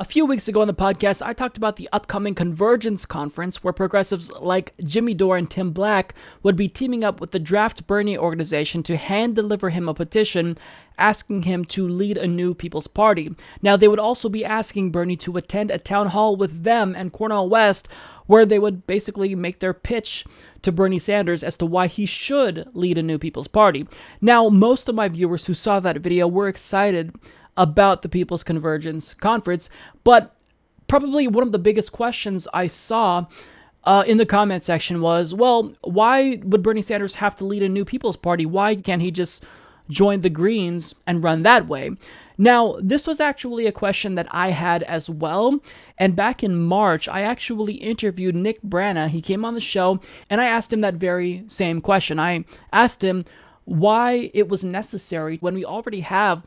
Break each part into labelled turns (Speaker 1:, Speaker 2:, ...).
Speaker 1: A few weeks ago on the podcast, I talked about the upcoming Convergence Conference where progressives like Jimmy Dore and Tim Black would be teaming up with the Draft Bernie organization to hand-deliver him a petition asking him to lead a new People's Party. Now, they would also be asking Bernie to attend a town hall with them and Cornel West where they would basically make their pitch to Bernie Sanders as to why he should lead a new People's Party. Now, most of my viewers who saw that video were excited about the People's Convergence Conference, but probably one of the biggest questions I saw in the comment section was, well, why would Bernie Sanders have to lead a new People's Party? Why can't he just join the Greens and run that way? Now, this was actually a question that I had as well, and back in March, I actually interviewed Nick Brana. He came on the show, and I asked him that very same question. I asked him why it was necessary when we already have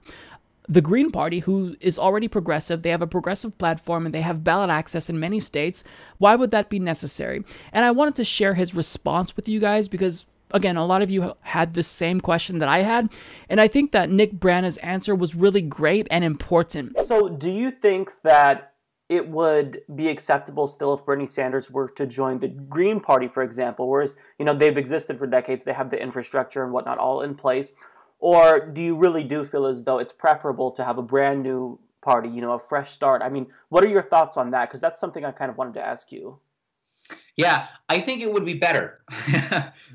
Speaker 1: the Green Party, who is already progressive. They have a progressive platform and they have ballot access in many states. Why would that be necessary? And I wanted to share his response with you guys because, again, a lot of you had the same question that I had. And I think that Nick Brana's answer was really great and important.
Speaker 2: So do you think that it would be acceptable still if Bernie Sanders were to join the Green Party, for example, whereas, they've existed for decades, they have the infrastructure and whatnot all in place? Or do you really do feel as though it's preferable to have a brand new party, a fresh start? I mean, what are your thoughts on that? Because that's something I kind of wanted to ask you.
Speaker 3: Yeah, I think it would be better.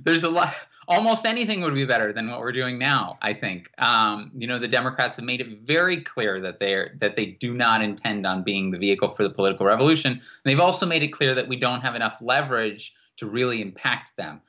Speaker 3: There's a lot. Almost anything would be better than what we're doing now, I think. The Democrats have made it very clear that they do not intend on being the vehicle for the political revolution. And they've also made it clear that we don't have enough leverage to really impact them,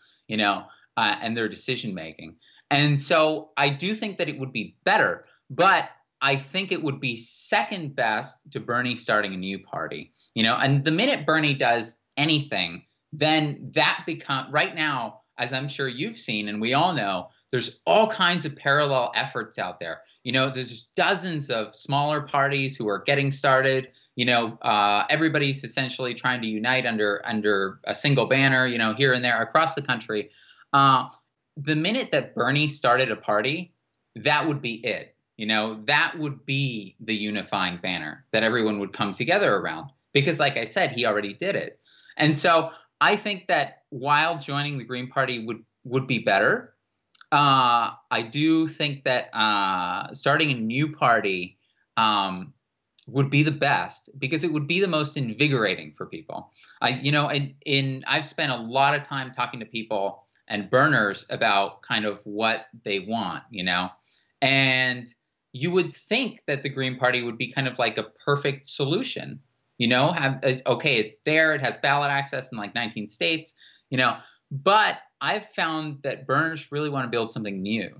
Speaker 3: and their decision making. And so I do think that it would be better, but I think it would be second best to Bernie starting a new party, and the minute Bernie does anything, then that right now, as I'm sure you've seen and we all know, there's all kinds of parallel efforts out there. There's just dozens of smaller parties who are getting started. Everybody's essentially trying to unite under a single banner, here and there across the country. The minute that Bernie started a party, that would be it. That would be the unifying banner that everyone would come together around. Because like I said, he already did it. And so I think that while joining the Green Party would be better, I do think that starting a new party would be the best because it would be the most invigorating for people. I've spent a lot of time talking to people and burners about kind of what they want, and you would think that the Green Party would be kind of like a perfect solution, okay, it's there, it has ballot access in like 19 states, but I've found that burners really want to build something new,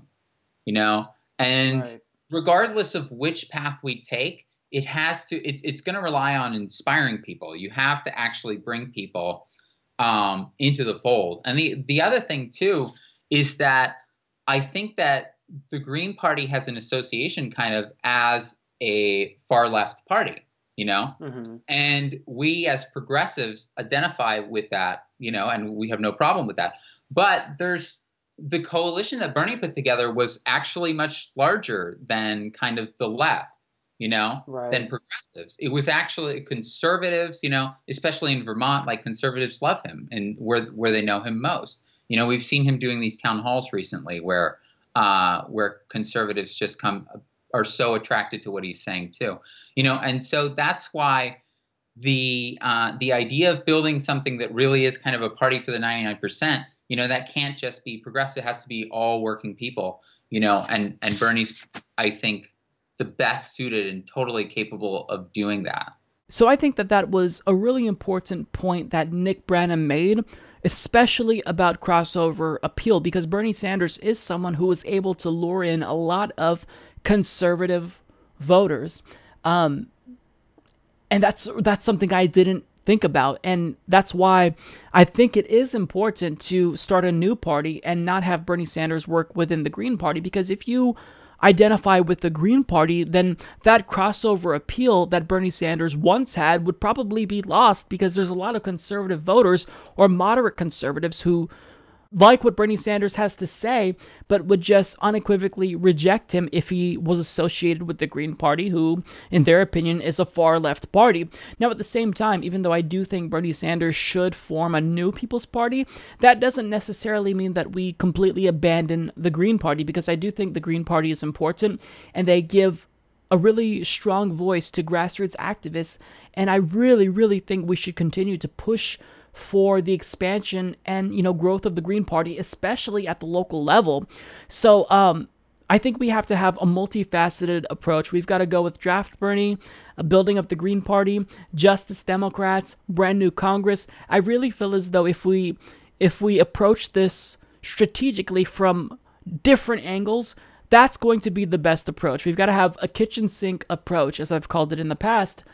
Speaker 3: and right. Regardless of which path we take, it's going to rely on inspiring people. You have to actually bring people into the fold. And the other thing, too, is that I think that the Green Party has an association kind of as a far-left party, Mm-hmm. And we as progressives identify with that, and we have no problem with that. But there's the coalition that Bernie put together was actually much larger than kind of the left.
Speaker 2: Right.
Speaker 3: Than progressives. It was actually conservatives, especially in Vermont, like conservatives love him and where they know him most. We've seen him doing these town halls recently where conservatives just are so attracted to what he's saying too. And so that's why the idea of building something that really is kind of a party for the 99%, that can't just be progressive. It has to be all working people, and Bernie's, I think, the best suited and totally capable of doing that.
Speaker 1: So I think that was a really important point that Nick Brana made, especially about crossover appeal, because Bernie Sanders is someone who was able to lure in a lot of conservative voters. And that's something I didn't think about. And that's why I think it is important to start a new party and not have Bernie Sanders work within the Green Party, because if you identify with the Green Party, then that crossover appeal that Bernie Sanders once had would probably be lost because there's a lot of conservative voters or moderate conservatives who like what Bernie Sanders has to say, but would just unequivocally reject him if he was associated with the Green Party, who, in their opinion, is a far-left party. Now, at the same time, even though I do think Bernie Sanders should form a new People's Party, that doesn't necessarily mean that we completely abandon the Green Party, because I do think the Green Party is important, and they give a really strong voice to grassroots activists, and I really, really think we should continue to push for the expansion and, growth of the Green Party, especially at the local level. So, I think we have to have a multifaceted approach. We've got to go with Draft Bernie, a building of the Green Party, Justice Democrats, brand new Congress. I really feel as though if we approach this strategically from different angles, that's going to be the best approach. We've got to have a kitchen sink approach, as I've called it in the past,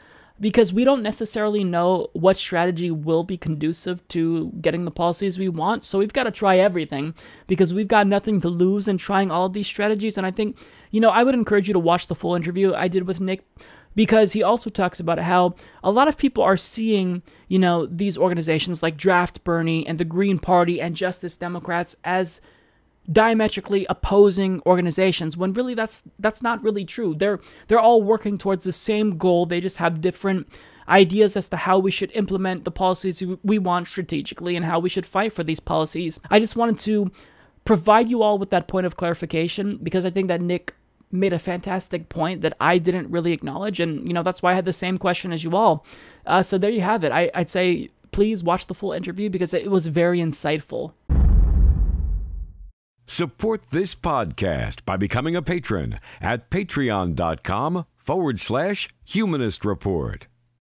Speaker 1: because we don't necessarily know what strategy will be conducive to getting the policies we want. So we've got to try everything, because we've got nothing to lose in trying all of these strategies. And I think, I would encourage you to watch the full interview I did with Nick, because he also talks about how a lot of people are seeing, these organizations like Draft Bernie and the Green Party and Justice Democrats as diametrically opposing organizations, when really that's not really true. They're all working towards the same goal. They just have different ideas as to how we should implement the policies we want strategically and how we should fight for these policies. I just wanted to provide you all with that point of clarification, because I think that Nick made a fantastic point that I didn't really acknowledge, and that's why I had the same question as you all. So there you have it. I'd say please watch the full interview, because it was very insightful.
Speaker 4: Support this podcast by becoming a patron at patreon.com/Humanist Report.